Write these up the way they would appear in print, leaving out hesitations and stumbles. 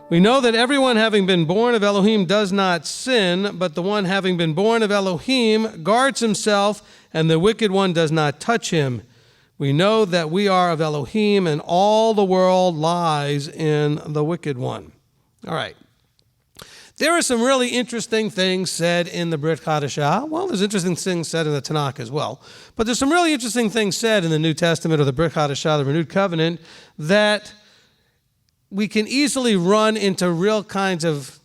We know that everyone having been born of Elohim does not sin, but the one having been born of Elohim guards himself, and the wicked one does not touch him. We know that we are of Elohim, and all the world lies in the wicked one. All right. There are some really interesting things said in the Brit Hadashah. Well, there's interesting things said in the Tanakh as well. But there's some really interesting things said in the New Testament or the Brit Hadashah, the Renewed Covenant, that we can easily run into real kinds of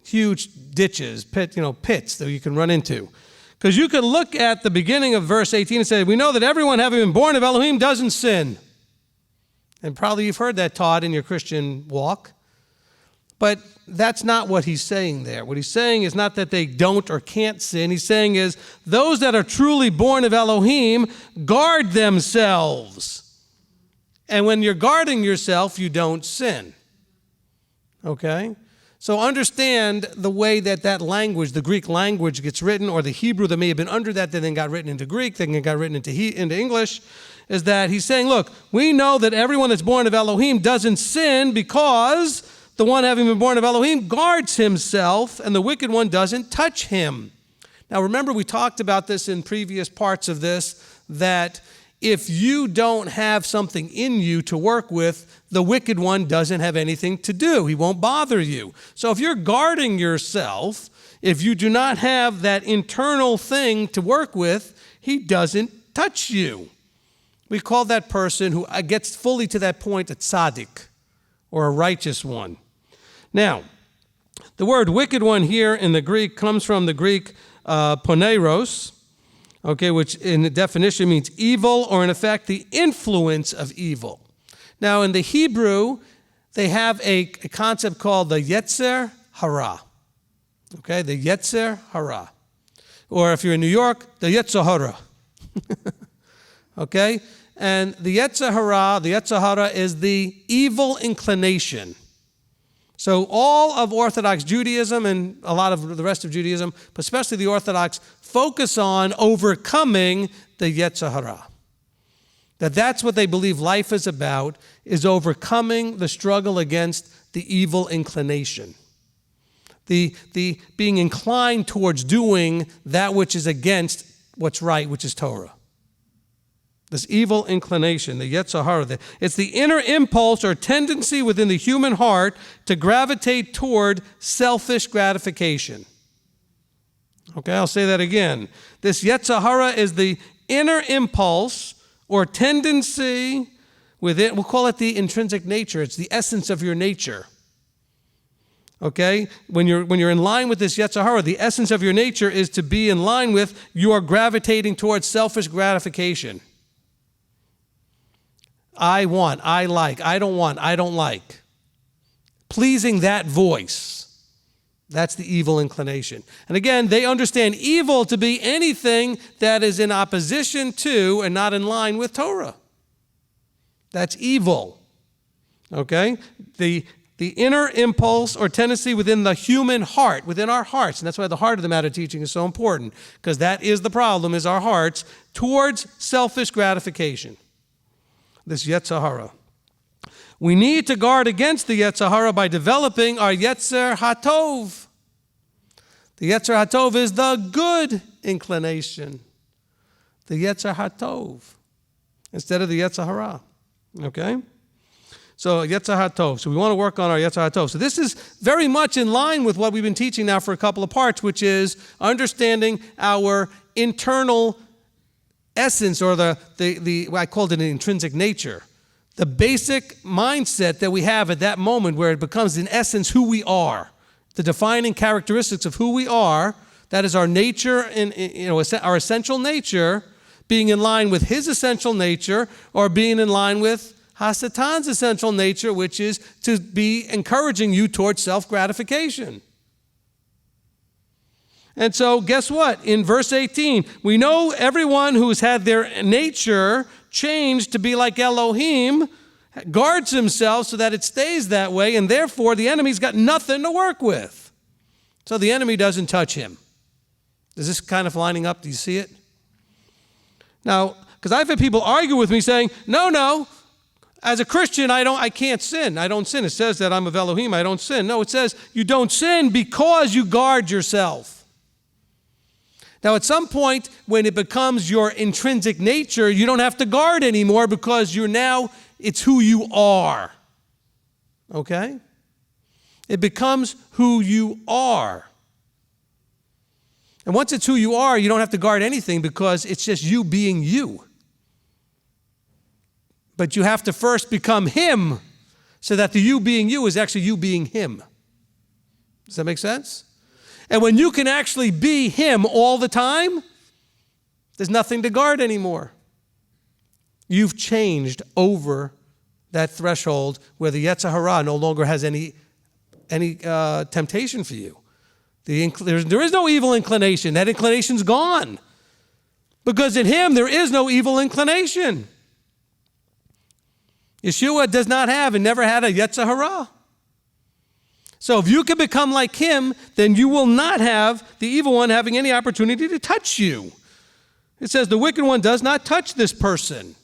huge ditches, pits that you can run into. Because you can look at the beginning of verse 18 and say, we know that everyone having been born of Elohim doesn't sin. And probably you've heard that taught in your Christian walk. But that's not what he's saying there. What he's saying is not that they don't or can't sin. He's saying is those that are truly born of Elohim guard themselves. And when you're guarding yourself, you don't sin. Okay? So understand the way that language, the Greek language gets written, or the Hebrew that may have been under that then got written into Greek, then got written into English, is that he's saying, look, we know that everyone that's born of Elohim doesn't sin because the one having been born of Elohim guards himself, and the wicked one doesn't touch him. Now remember, we talked about this in previous parts of this, that if you don't have something in you to work with, the wicked one doesn't have anything to do. He won't bother you. So if you're guarding yourself, if you do not have that internal thing to work with, he doesn't touch you. We call that person who gets fully to that point a tzaddik, or a righteous one. Now, the word wicked one here in the Greek comes from the Greek poneros, okay, which in the definition means evil, or in effect the influence of evil. Now in the Hebrew, they have a concept called the yetzer hara, okay, the yetzer hara. Or if you're in New York, the yetzer hara, okay? And the yetzer hara is the evil inclination. So all of Orthodox Judaism and a lot of the rest of Judaism, but especially the Orthodox, focus on overcoming the yetzer hara. That's what they believe life is about, is overcoming the struggle against the evil inclination. The being inclined towards doing that which is against what's right, which is Torah. This evil inclination, the yetzer hara, it's the inner impulse or tendency within the human heart to gravitate toward selfish gratification. Okay, I'll say that again. This yetzer hara is the inner impulse or tendency within, we'll call it the intrinsic nature. It's the essence of your nature. Okay, when you're in line with this yetzer hara, the essence of your nature is to be in line with, you are gravitating towards selfish gratification. I want, I like, I don't want, I don't like. Pleasing that voice. That's the evil inclination. And again, they understand evil to be anything that is in opposition to and not in line with Torah. That's evil. Okay? The inner impulse or tendency within the human heart, within our hearts, and that's why the heart of the matter teaching is so important, because that is the problem, is our hearts, towards selfish gratification. This yetzer hara. We need to guard against the yetzer hara by developing our yetzer hatov. The yetzer hatov is the good inclination. The yetzer hatov instead of the yetzer hara. Okay? So yetzer hatov. So we want to work on our yetzer hatov. So this is very much in line with what we've been teaching now for a couple of parts, which is understanding our internal essence, or the I called it an intrinsic nature, the basic mindset that we have at that moment where it becomes in essence who we are, the defining characteristics of who we are. That is our nature, our essential nature, being in line with his essential nature, or being in line with Hasatan's essential nature, which is to be encouraging you towards self-gratification. And so guess what? In verse 18, we know everyone who's had their nature changed to be like Elohim guards himself so that it stays that way, and therefore the enemy's got nothing to work with. So the enemy doesn't touch him. Is this kind of lining up? Do you see it? Now, because I've had people argue with me saying, no, As a Christian, I can't sin. I don't sin. It says that I'm of Elohim. I don't sin. No, it says you don't sin because you guard yourself. Now, at some point, when it becomes your intrinsic nature, you don't have to guard anymore because it's who you are. Okay? It becomes who you are. And once it's who you are, you don't have to guard anything because it's just you being you. But you have to first become him so that the you being you is actually you being him. Does that make sense? And when you can actually be him all the time, there's nothing to guard anymore. You've changed over that threshold where the Yetzer Hara no longer has any temptation for you. There is no evil inclination. That inclination's gone. Because in him there is no evil inclination. Yeshua does not have and never had a Yetzer Hara. So if you can become like him, then you will not have the evil one having any opportunity to touch you. It says the wicked one does not touch this person.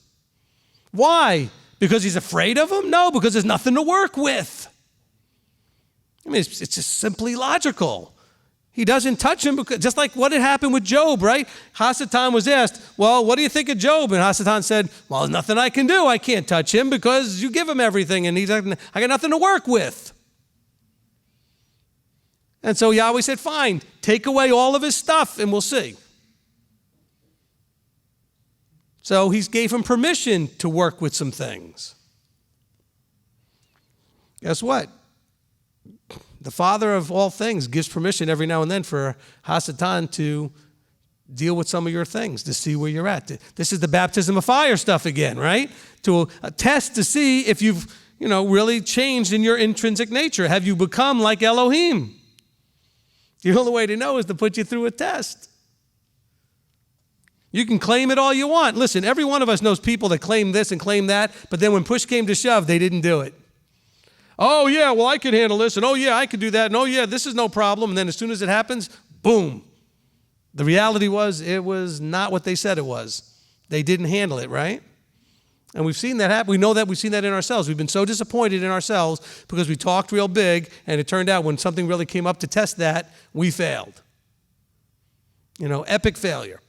Why? Because he's afraid of him? No, because there's nothing to work with. I mean, it's just simply logical. He doesn't touch him because, just like what had happened with Job, right? Hasatan was asked, well, what do you think of Job? And Hasatan said, well, there's nothing I can do. I can't touch him because you give him everything and I got nothing to work with. And so Yahweh said, fine, take away all of his stuff and we'll see. So he gave him permission to work with some things. Guess what? The Father of all things gives permission every now and then for Hasatan to deal with some of your things, to see where you're at. This is the baptism of fire stuff again, right? To test to see if you've, really changed in your intrinsic nature. Have you become like Elohim? The only way to know is to put you through a test. You can claim it all you want. Listen, every one of us knows people that claim this and claim that, but then when push came to shove, they didn't do it. Oh, yeah, well, I can handle this, and oh, yeah, I can do that, and oh, yeah, this is no problem. And then as soon as it happens, boom. The reality was it was not what they said it was. They didn't handle it, right? And we've seen that happen. We know that. We've seen that in ourselves. We've been so disappointed in ourselves because we talked real big, and it turned out when something really came up to test that, we failed. Epic failure.